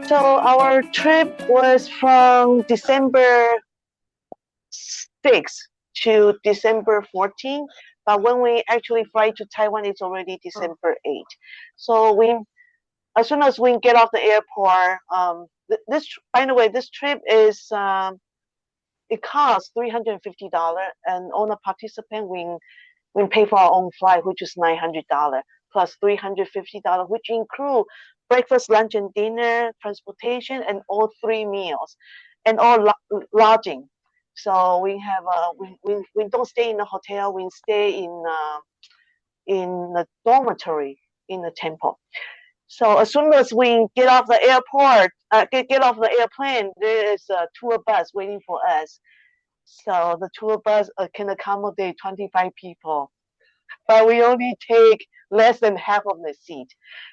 So our trip was from December 6th to December 14th, but when we actually fly to Taiwan, it's already December 8th. So as soon as we get off the airport, by the way, this trip is it costs $350, and on a participant, we pay for our own flight, which is $900 plus $350, which include breakfast, lunch, and dinner, transportation, and all 3 meals, and all lodging. So we have we don't stay in a hotel. We stay in the dormitory in the temple. So as soon as we get off the airport, get off the airplane, there is a tour bus waiting for us. So the tour bus can accommodate 25 people, but we only take less than half of the seat.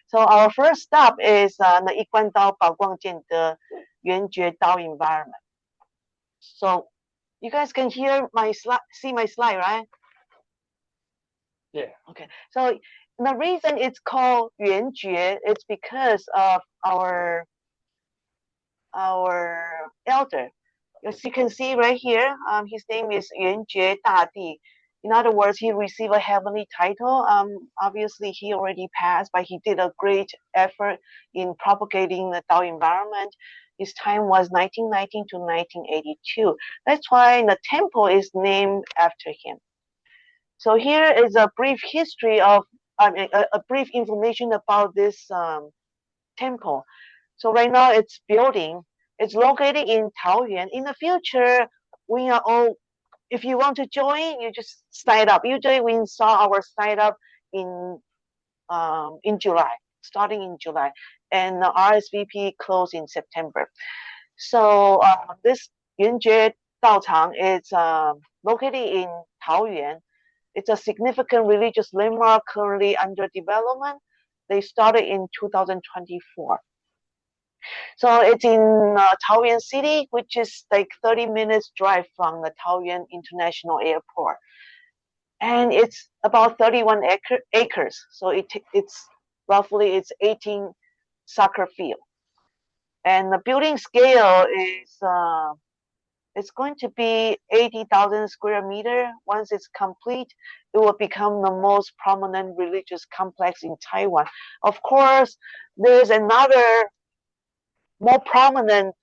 So our first stop is the 一贯道宝光建德圆觉道environment. So you guys can hear my slide, see my slide, right? Yeah. Okay. So the reason it's called Yuan Jue is because of our elder. As you can see right here, his name is Yuan Jue Dadi. In other words, he received a heavenly title. Obviously, he already passed, but he did a great effort in propagating the Tao environment. His time was 1919 to 1982. That's why the temple is named after him. So here is a brief history of, a brief information about this temple. So right now it's building. It's located in Taoyuan. In the future, we are all, if you want to join, you just sign up. Usually we saw our sign up in July, starting in July, and the RSVP closed in September. So this Yuanjue Daochang is located in Taoyuan. It's a significant religious landmark currently under development. They started in 2024. So it's in Taoyuan City, which is like 30 minutes drive from the Taoyuan International Airport. And it's about 31 acres. So it's roughly 18 soccer field. And the building scale is it's going to be 80,000 square meter. Once it's complete, it will become the most prominent religious complex in Taiwan. Of course, there's another more prominent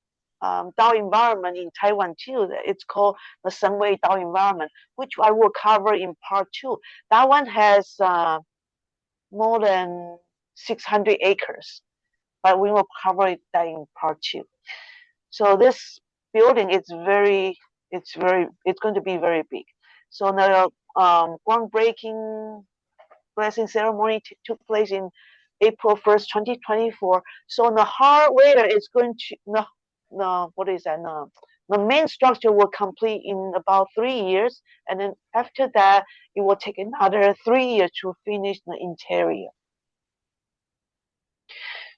Tao environment in Taiwan too. It's called the Shenwei Tao environment, which I will cover in part 2. That one has more than 600 acres, but we will cover that in part 2. So this building is it's going to be very big. So the groundbreaking blessing ceremony took place in April 1st, 2024. So the hardware is going to the main structure will complete in about 3 years, and then after that it will take another 3 years to finish the interior.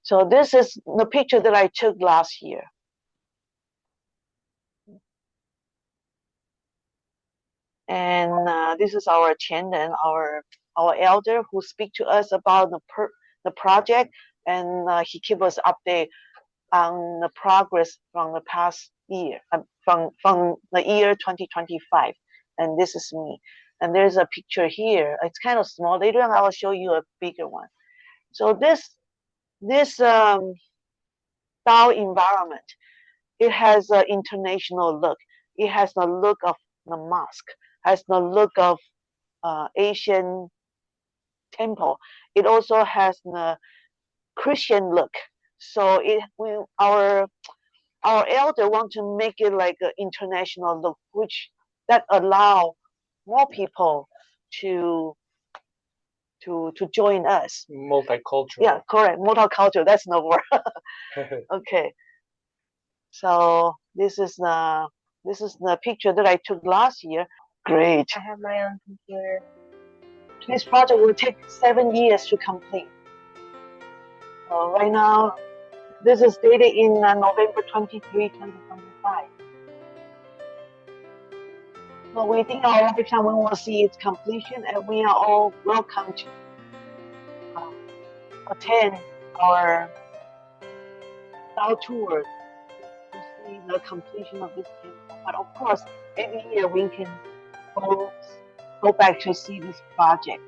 So this is the picture that I took last year. And this is our Tianlun, our elder, who speak to us about the project, and he keep us update on the progress from the past year, from the year 2025. And this is me. And there's a picture here. It's kind of small. Later on, I will show you a bigger one. So this Tao environment, it has an international look. It has the look of the mosque, has the look of Asian temple. It also has the Christian look. So our elder want to make it like an international look, which that allow more people to join us. Multicultural. Yeah, correct. Multicultural. That's no word. Okay. So this is the picture that I took last year. Great. I have my own computer. This project will take 7 years to complete. So right now, this is dated in November 23, 2025. So within our lifetime, we will see its completion, and we are all welcome to attend our our tour to see the completion of this temple. But of course, every year we can go back to see this project.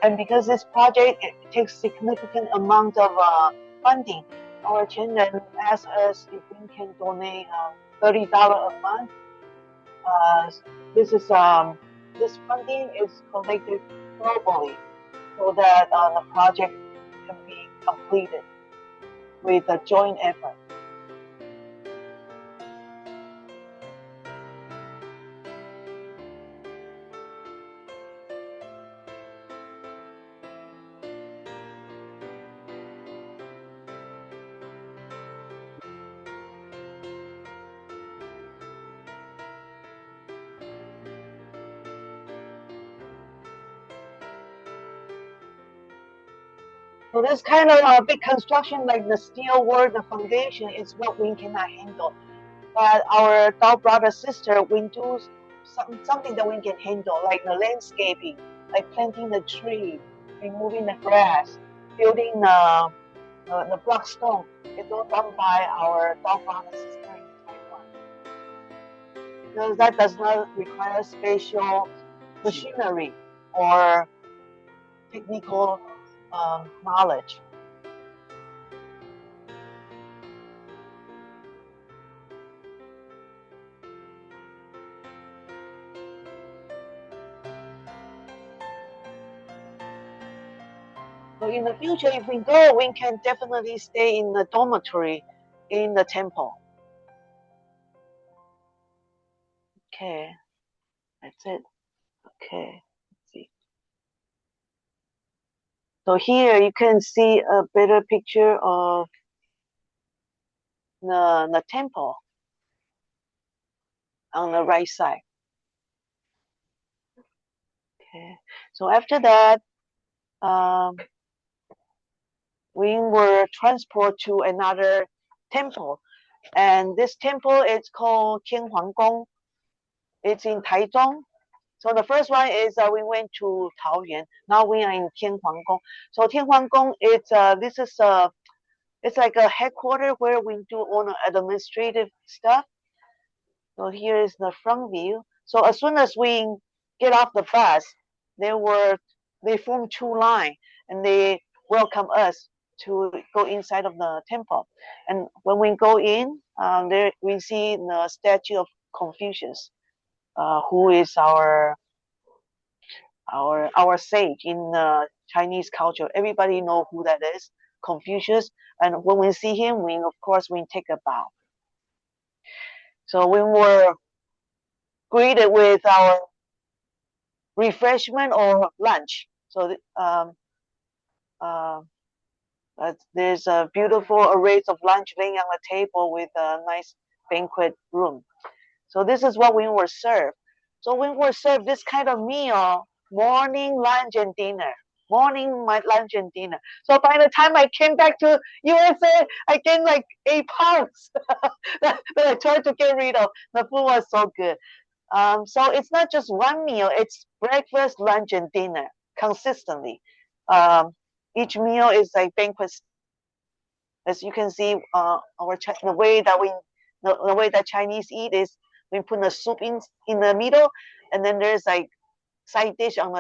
And because this project it takes significant amount of funding, our Tianlun asked us if we can donate $30 a month. This funding is collected globally so that the project can be completed with a joint effort. So this kind of big construction like the steel work, the foundation is what we cannot handle. But our Tao brother sister, we do something that we can handle, like the landscaping, like planting the tree, removing the grass, building the block stone. It's all done by our Tao brother sister in Taiwan. Because that does not require special machinery or technical knowledge. So in the future, if we go, we can definitely stay in the dormitory in the temple. Okay, that's it. Okay, let's see. So here you can see a better picture of the temple on the right side. Okay, so after that, we were transported to another temple, and this temple is called Tianhuang Gong. It's in Taichung. So the first one is we went to Taoyuan. Now we are in Tianhuang Gong. So Tianhuang Gong, it's like a headquarters where we do all the administrative stuff. So here is the front view. So as soon as we get off the bus, they form two lines and they welcome us to go inside of the temple. And when we go in, there we see the statue of Confucius, who is our sage in Chinese culture. Everybody know who that is, Confucius. And when we see him, of course we take a bow. So we were greeted with our refreshment or lunch. So there's a beautiful array of lunch laying on the table with a nice banquet room. So this is what we were served. So we were served this kind of meal, morning, lunch, and dinner. Morning, my lunch, and dinner. So by the time I came back to USA, I gained like 8 pounds that I tried to get rid of. The food was so good. So it's not just one meal, it's breakfast, lunch, and dinner consistently. Each meal is like banquet. As you can see, the way that Chinese eat is we put the soup in the middle, and then there's like side dish on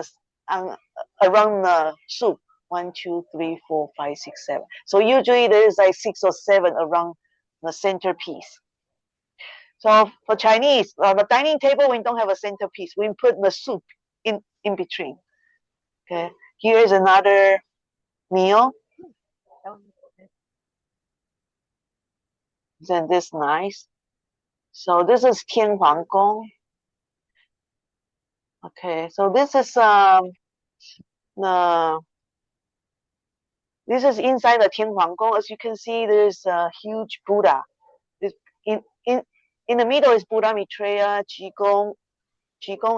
around the soup. 1, 2, 3, 4, 5, 6, 7. So usually there's like 6 or 7 around the centerpiece. So for Chinese, the dining table, we don't have a centerpiece. We put the soup in between. Okay, here is another meal. Isn't this nice? So this is Tianhuang Gong. Okay, so this is this is inside the Tianhuang Gong. As you can see, there's a huge Buddha. In the middle is Buddha Maitreya, Qigong,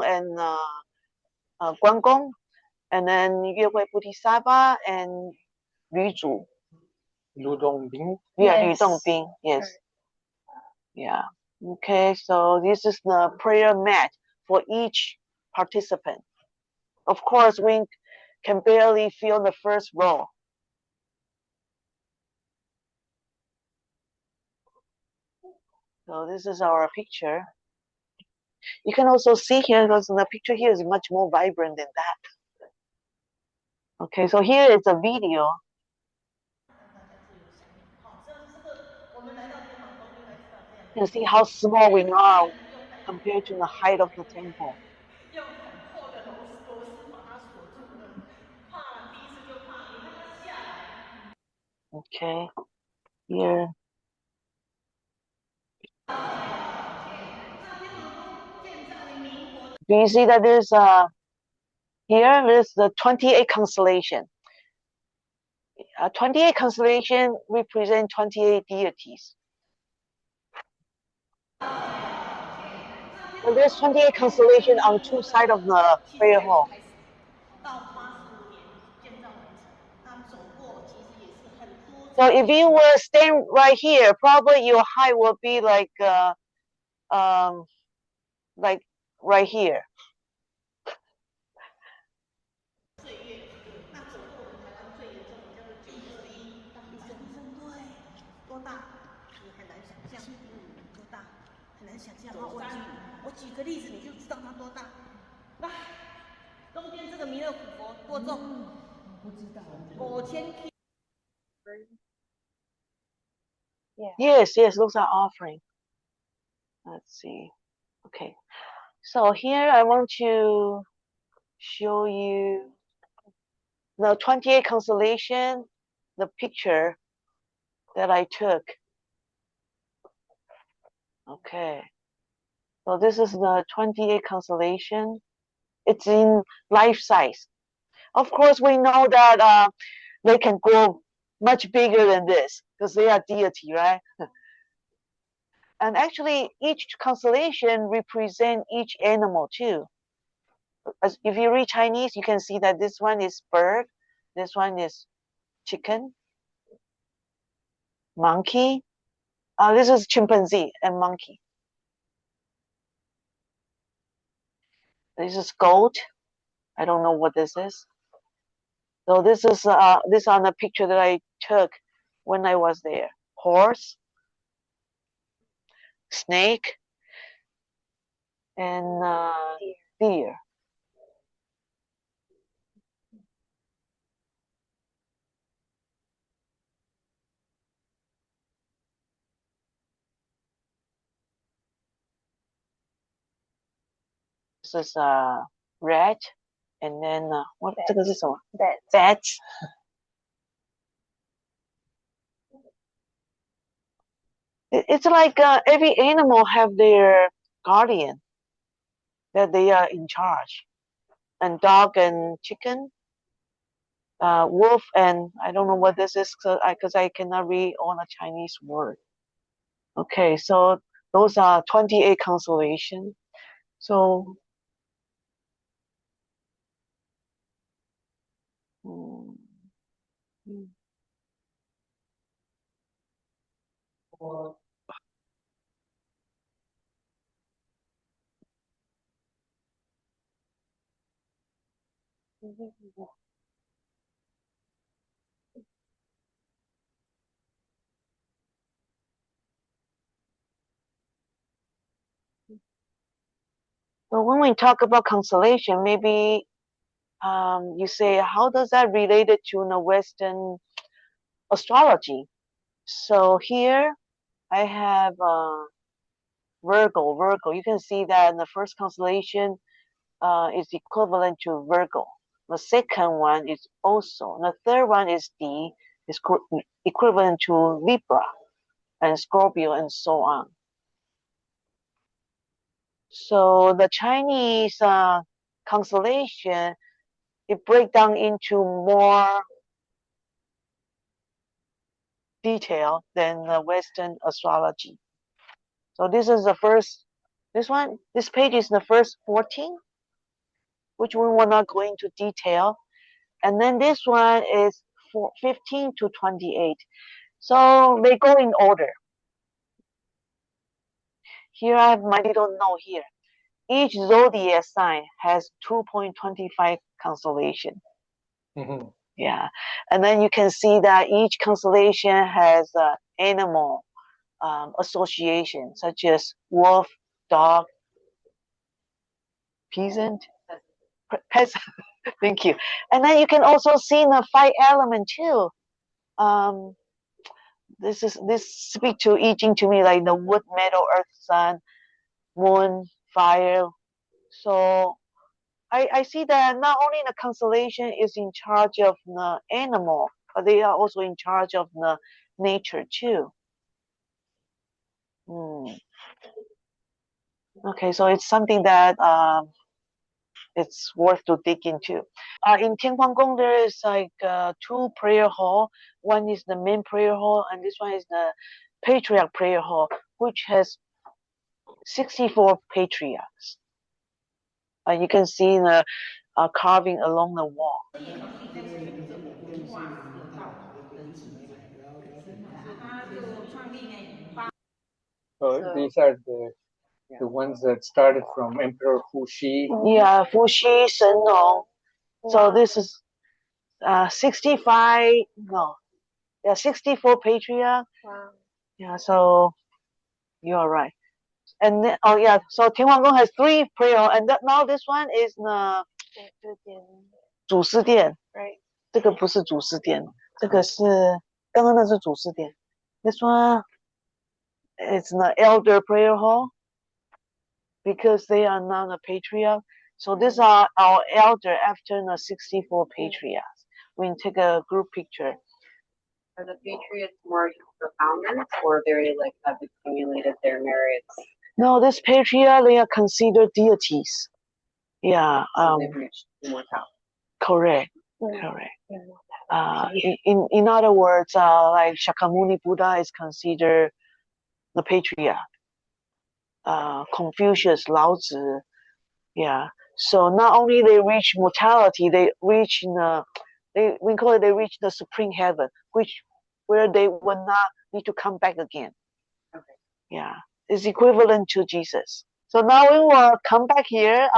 and Guan Gong, and then Yue Bodhisattva and Lu Zhu. Lu Dongbing. Yeah, Lu Dongbing. Yes. Yeah. Okay, so this is the prayer mat for each participant. Of course, we can barely feel the first row. So this is our picture. You can also see here, because the picture here is much more vibrant than that. Okay, so here is a video. You can see how small we are compared to the height of the temple. Okay, here. Do you see that there's here there's the 28 constellation. 28 constellation represent 28 deities. So there's 28 constellation on two sides of the prayer hall. So if you were stand right here, probably your height will be like right here. Yes, those are offering. Let's see. Okay, so here I want to show you the 28 constellation, the picture that I took. Okay, so this is the 28 constellation. It's in life size. Of course, we know that they can grow much bigger than this because they are deity, right? And actually, each constellation represents each animal too. As if you read Chinese, you can see that this one is bird, this one is chicken, monkey. This is chimpanzee and monkey. This is goat. I don't know what this is. So this is this on the picture that I took when I was there. Horse, snake, and deer. This is rat, and then what? 这个是什么？ Bat. It's like every animal have their guardian that they are in charge, and dog and chicken, wolf, and I don't know what this is because I cannot read all the Chinese word. Okay, so those are 28 constellations. So So when we talk about constellation, maybe you say, how does that relate to the Western astrology? So here I have Virgo. Virgo, you can see that the first constellation is equivalent to Virgo. The second one is also. The third one is equivalent to Libra and Scorpio and so on. So the Chinese constellation, it breaks down into more detail than the Western astrology. So this is the first, this page is the first 14, which we will not go into detail. And then this one is 15 to 28. So they go in order. Here I have my little note here. Each zodiac sign has 2.25 constellation. Yeah, and then you can see that each constellation has an animal association, such as wolf, dog, peasant, peasant. Thank you. And then you can also see the 5 element too. This speak to I Ching to me like the wood, metal, earth, sun, moon, fire. So I see that not only the constellation is in charge of the animal, but they are also in charge of the nature too. Okay, so it's something that it's worth to dig into. In Tianhuang Gong, there is like 2 prayer hall. One is the main prayer hall, and this one is the patriarch prayer hall, which has 64 patriarchs. You can see the carving along the wall. These are the ones that started from Emperor Fuxi. Yeah, Fuxi, Shenrong. So this is 65, no, yeah, 64 patriarch. Wow. Yeah, so you're right. And then, oh yeah, so Tianhuang Gong has 3 prayer, and now this one is the 主祀殿 Right. 这个不是主祀殿，这个是刚刚那是主祀殿。This one is the elder prayer hall because they are not a patriarch. So these are our elder after the 64 patriarchs. We can take a group picture. Are the patriots more profound, or they like have accumulated their merits? No, this patriarch, they are considered deities. Yeah. They've reached immortality. Correct. Correct. In other words, like Shakyamuni Buddha is considered the patriarch. Confucius, Lao Tzu, yeah. So not only they reach mortality, they reach we call it they reach the supreme heaven, where they will not need to come back again. Okay. Yeah, it's equivalent to Jesus. So now we will come back here.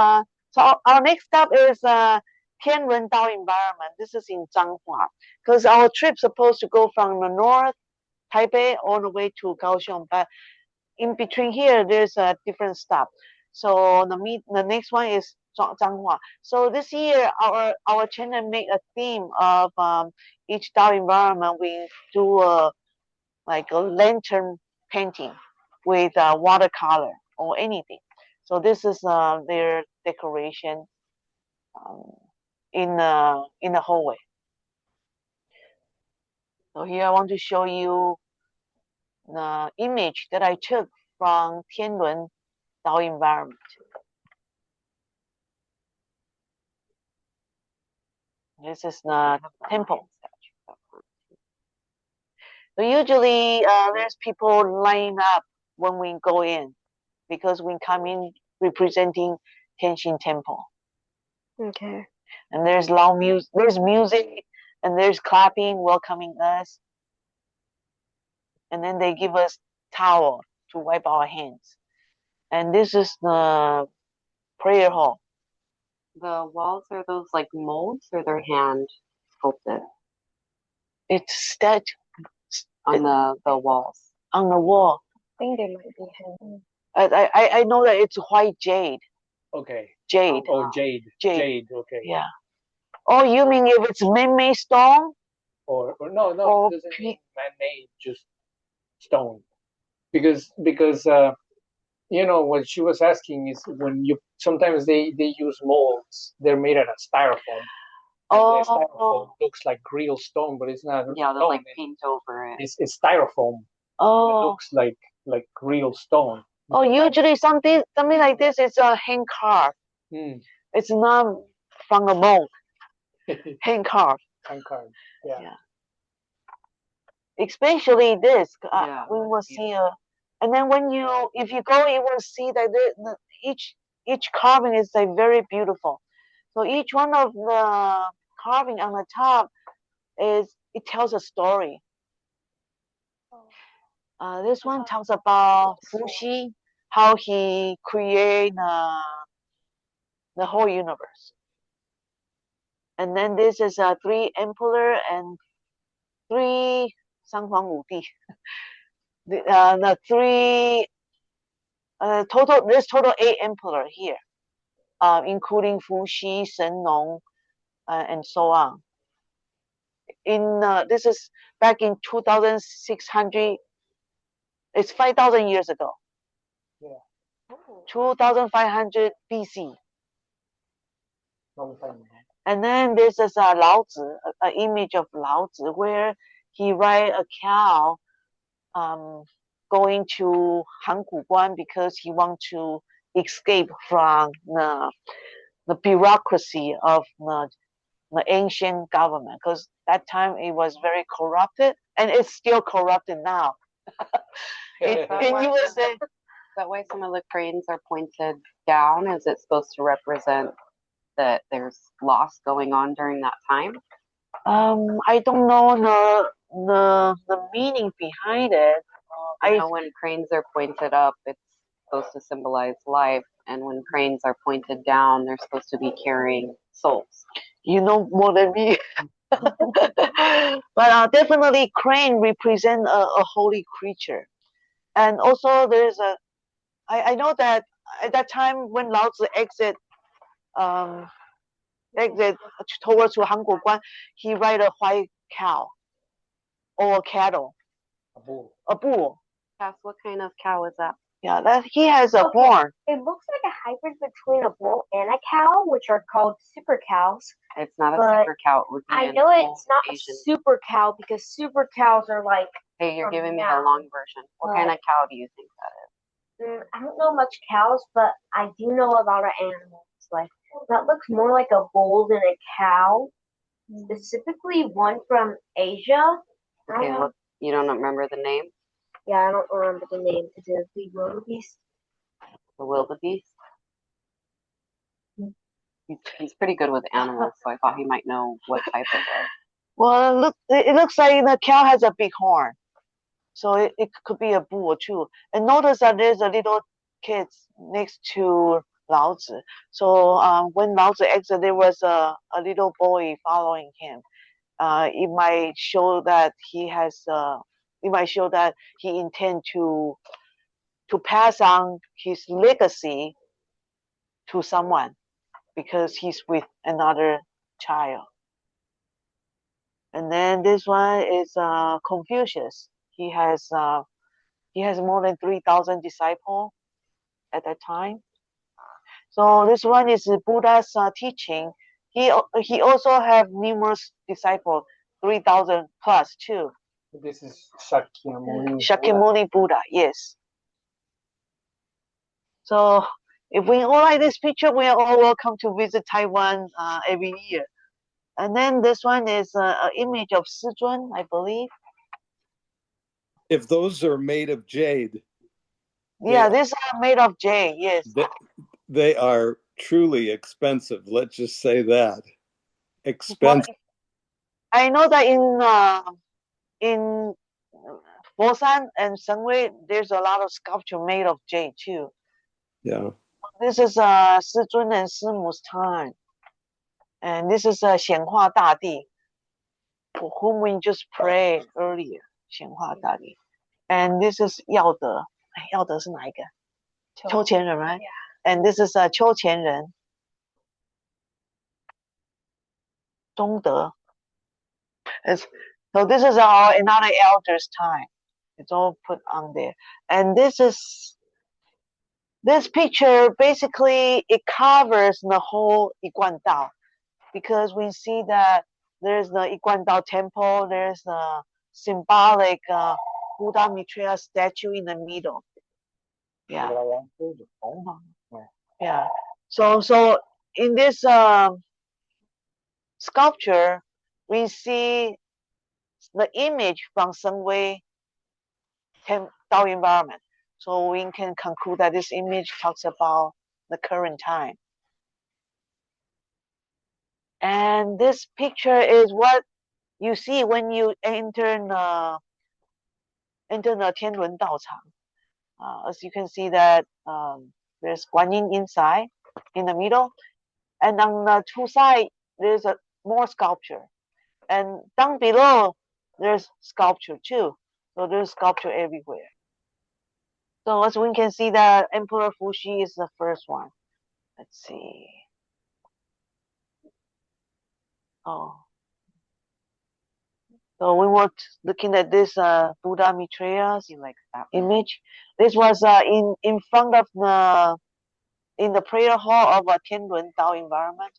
So our next stop is Tianlun Tao Environment. This is in Changhua, because our trip supposed to go from the north, Taipei, all the way to Kaohsiung, but in between here, there's a different stop. So the next one is Changhua. So this year, our channel make a theme of each Tao environment. We do like a lantern painting with watercolor or anything. So this is their decoration in the hallway. So here I want to show you the image that I took from Tianlun Tao Environment. This is the temple. So usually there's people lining up when we go in, because we come in representing Tienshin Temple. Okay. And there's loud music, there's music, and there's clapping, welcoming us. And then they give us towel to wipe our hands. And this is the prayer hall. The walls, are those like molds, or they're hand sculpted It's statue on the walls? on the wall. I think they might be hand. I know that it's white jade. Okay. Jade. Oh, jade. Jade. Jade. Okay. Yeah. Oh, you mean if it's man-made stone? Or no, Or it doesn't mean man-made, just stone. Because you know what she was asking is when you sometimes they use molds. They're made out of styrofoam. Oh. The styrofoam looks like real stone, but it's not. Yeah, they'll stone. like paint over it. It's styrofoam. Oh. It looks like real stone. Oh, usually something like this is a hand carved. It's not from a mold. Hand carved. Hand carved. Yeah. Especially this, Yeah, we will see and then if you go, you will see that each carving is like very beautiful. So each one of the carving on the top it tells a story. This one talks about Fuxi, how he created the whole universe. And then this is 3 emperor and 3 Shanghuang Wudi. the three total. There's total 8 emperor here, including Fuxi, Shenong, and so on. This is back in 2,600. It's 5,000 years ago. Yeah. 2,500 BC. Long time ago. And then this is Lao Tzu, an image of Lao Tzu, where he ride a cow going to Guan because he wants to escape from the bureaucracy of the ancient government, because that time it was very corrupted, and it's still corrupted now. In USA. Is that why some of the cranes are pointed down? Is it supposed to represent that there's loss going on during that time? I don't know the meaning behind it. I know when cranes are pointed up, it's supposed to symbolize life, and when cranes are pointed down, they're supposed to be carrying souls. You know more than me. But definitely crane represent a holy creature. And also there's I know that at that time when Lao Tzu exit towards Guan, he ride a white cow or a cattle. A bull. Cass, what kind of cow is that? Yeah, that he has a horn. It looks like a hybrid between a bull and a cow, which are called super cows. It's not a But super cow. It would be I an know old it's not Asian. a super cow because super cows are like. Hey, you're from giving me the now. long version. What kind of cow do you think that is? I don't know much cows, but I do know a lot of animals. Like that looks more like a bull than a cow. Specifically, one from Asia. Okay, look, you don't remember the name? Yeah, I don't remember the name. Is it the wildebeest? The wildebeest? He's pretty good with animals, so I thought he might know what type it was. Well, it looks like the cow has a big horn, so it could be a bull too. And notice that there's a little kid next to Lao Tzu. So when Lao Tzu exited, there was a little boy following him. It might show that he has. It might show that he intends to pass on his legacy to someone because he's with another child. And then this one is Confucius. He has more than 3,000 disciples at that time. So this one is Buddha's teaching. He also have numerous disciples, 3,000 plus too. This is Shakyamuni. Shakyamuni Buddha, yes. So if we all like this picture, we are all welcome to visit Taiwan every year. And then this one is an image of Sizun, I believe. If those are made of jade. Yeah, these are made of jade, yes. They are truly expensive. Let's just say that. Expensive. Well, I know that in Bosan and Sengwei, there's a lot of sculpture made of jade too. Yeah. This is Sizun and Simu's time. And this is Tianhuang 大帝, for whom we just prayed earlier. 显化大帝. And this is 耀德. 耀德是哪一个? 秋前人, right? Yeah. And this is 秋前人. 中德. So this is another elder's time. It's all put on there. And this picture, basically, it covers the whole 一贯道. Because we see that there's the 一贯道 temple, there's the symbolic Buddha Maitreya statue in the middle. Yeah. Yeah. So in this sculpture, we see the image from Sengwei Tao Environment. So we can conclude that this image talks about the current time. And this picture is what you see when you enter the Tianlun道场. As you can see that there's Guanyin inside, in the middle, and on the two sides there's more sculpture, and down below there's sculpture too. So there's sculpture everywhere. So as we can see that Emperor Fuxi is the first one. Let's see. Oh. So we were looking at this Buddha Maitreya's image. This was in front of in the prayer hall of Tianlun Tao Environment.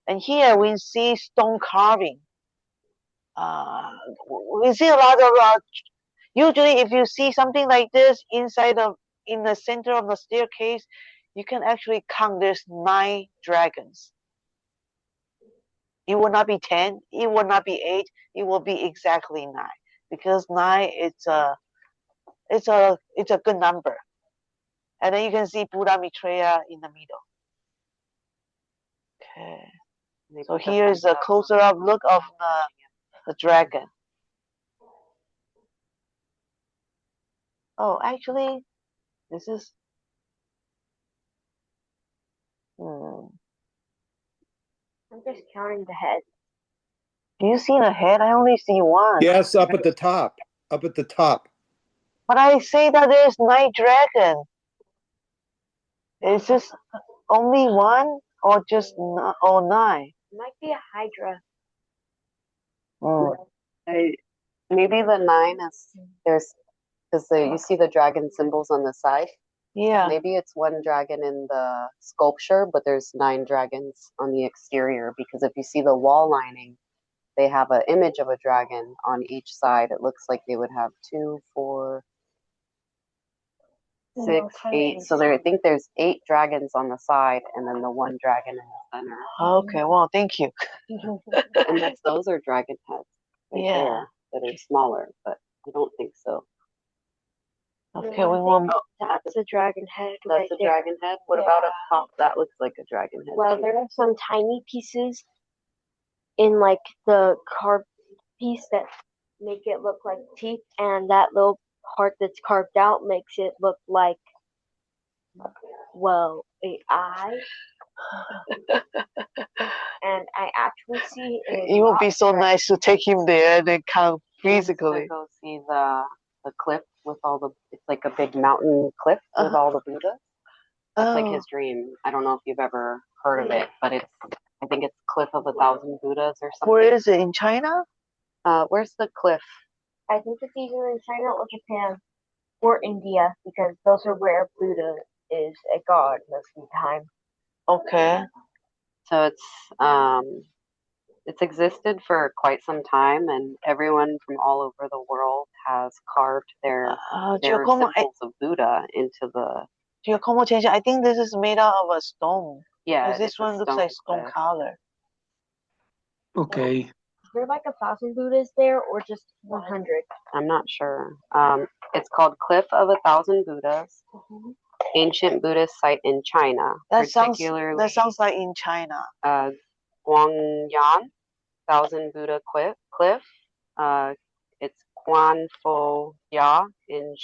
And here we see stone carving. We see a lot of usually if you see something like this in the center of the staircase, you can actually count there's 9 dragons. It will not be 10, it will not be 8, it will be exactly 9, because 9 it's a good number. And then you can see Buddha Maitreya in the middle. Okay. So here is a closer up look of the dragon. Oh, actually, this is. I'm just counting the head. Do you see the head? I only see one. Yes, up at the top. Up at the top. But I say that there's 9 dragons. Is this only one or just 9? It might be a hydra. Maybe the 9 is because you see the dragon symbols on the side. Yeah. Maybe it's one dragon in the sculpture, but there's 9 dragons on the exterior, because if you see the wall lining, they have an image of a dragon on each side. It looks like they would have 2, 4, 6, 8. So I think there's 8 dragons on the side, and then the one dragon in the center. Okay, well, thank you. And those are dragon heads right there that are smaller, but I don't think so. Okay, we will. That's a dragon head. That's a dragon head. What about up top? That looks like a dragon head. Well, there are some tiny pieces in like the carved piece that make it look like teeth, and that little part that's carved out makes it look like, well, an eye. And I actually see it would be so nice to take him there and then count physically. Go see the cliff with all the. It's like a big mountain cliff with all the Buddhas. That's like his dream. I don't know if you've ever heard of it, but I think it's Cliff of 1,000 Buddhas or something. Where is it? In China? Where's the cliff? I think it's either in China or Japan or India, because those are where Buddha is a god most of the time. Okay. So it's existed for quite some time, and everyone from all over the world has carved their symbols of Buddha into the. I think this is made out of a stone. Yeah, this one looks like stone color. Okay. Is there like 1,000 Buddhas there, or just 100? I'm not sure. It's called Cliff of 1,000 Buddhas. Mm-hmm. Ancient Buddhist site in China. That sounds like in China. Baoguang 1,000 Buddha cliff. It's Guanfo Ya in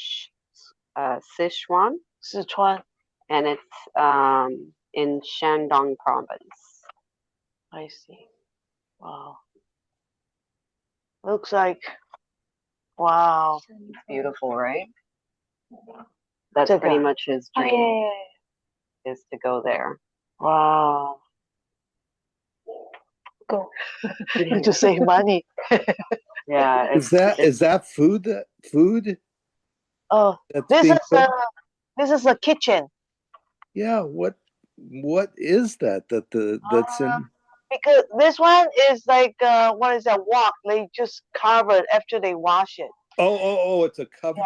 Sichuan. And it's in Shandong province. I see. Wow. Looks like, wow. It's beautiful, right? That's pretty much his dream, is to go there. Wow. Go. To save money. Yeah. Is that food? Oh, this is a kitchen. Yeah. What is that? That's in. Because this one is like what is that wok? They just carve it after they wash it. Oh! It's a cover.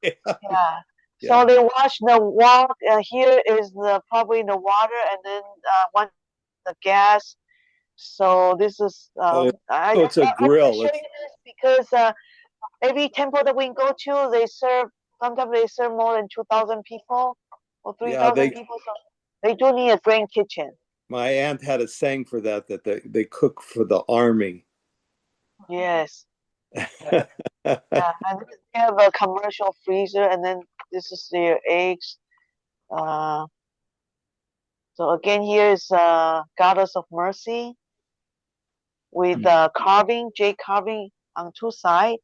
Yeah. Yeah. So they wash the wok. Here is probably the water, and then one the gas. So this is. It's a grill. I show you this because every temple that we go to, sometimes they serve more than 2,000 people or 3,000 people. So they do need a grand kitchen. My aunt had a saying for that they cook for the army. Yes. Yeah, and they have a commercial freezer, and then this is their eggs. So again, here is Goddess of Mercy with jade carving on 2 sides,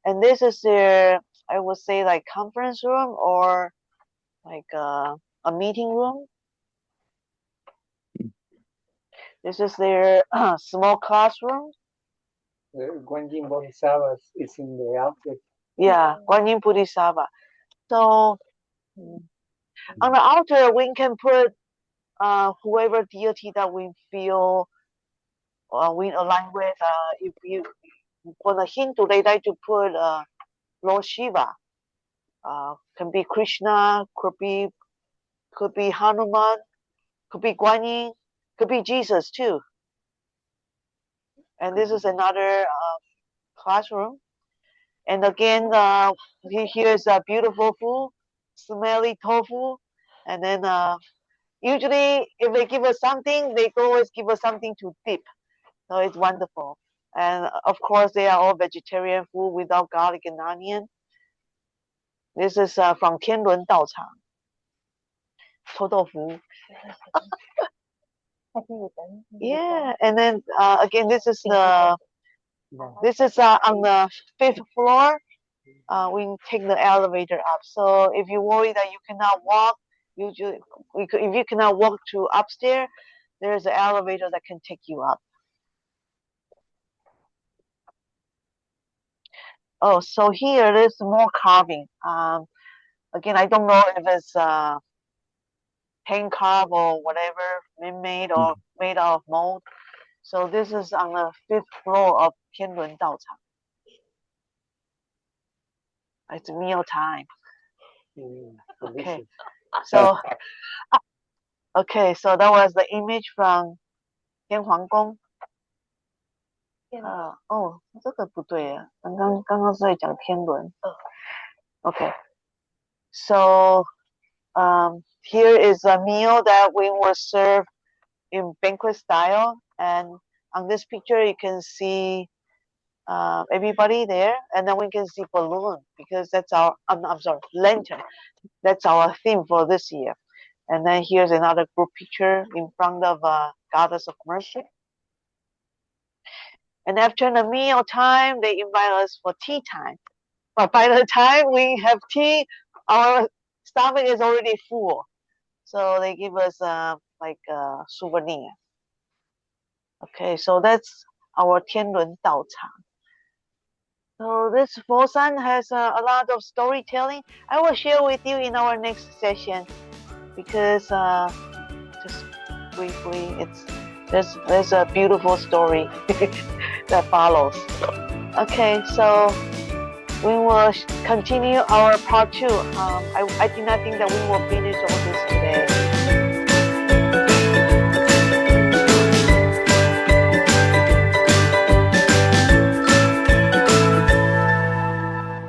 And this is their, I would say, like conference room or like a meeting room. This is their small classroom. The Guanyin Bodhisattva is in the outlet. Yeah, Guanyin Bodhisattva. So on the altar, we can put whoever deity that we feel we align with. If you, for the Hindu, they like to put Lord Shiva. Can be Krishna, could be Hanuman, could be Guanyin, could be Jesus too. And this is another classroom. And again, here's a beautiful food, smelly tofu. And then usually if they give us something, they always give us something to dip. So it's wonderful. And of course, they are all vegetarian food without garlic and onion. This is from Tianlun Daochang. Tofu. Yeah, and then again, this is on the 5th floor. We take the elevator up. So if you worry that you cannot walk, if you cannot walk to upstairs, there's an elevator that can take you up. Oh, so here there's more carving. Again, I don't know if it's hand carved or whatever, man-made or made out of mold. So this is on the 5th floor of Tianlun Daochang. It's meal time. Okay, so so that was the image from Tianhuang Gong. 这个不对啊，刚刚是在讲天伦。Okay, so here is a meal that we will serve in banquet style, and on this picture you can see everybody there, and then we can see balloon because that's our I'm sorry, lantern. That's our theme for this year. And then here's another group picture in front of Goddess of Mercy. And after the meal time, they invite us for tea time. But by the time we have tea, our stomach is already full. So they give us like a souvenir. Okay, so that's our Tianlun Daochang. So this Fosan has a lot of storytelling. I will share with you in our next session because just briefly, there's a beautiful story that follows. Okay, so we will continue our part 2. I did not think that we will finish all this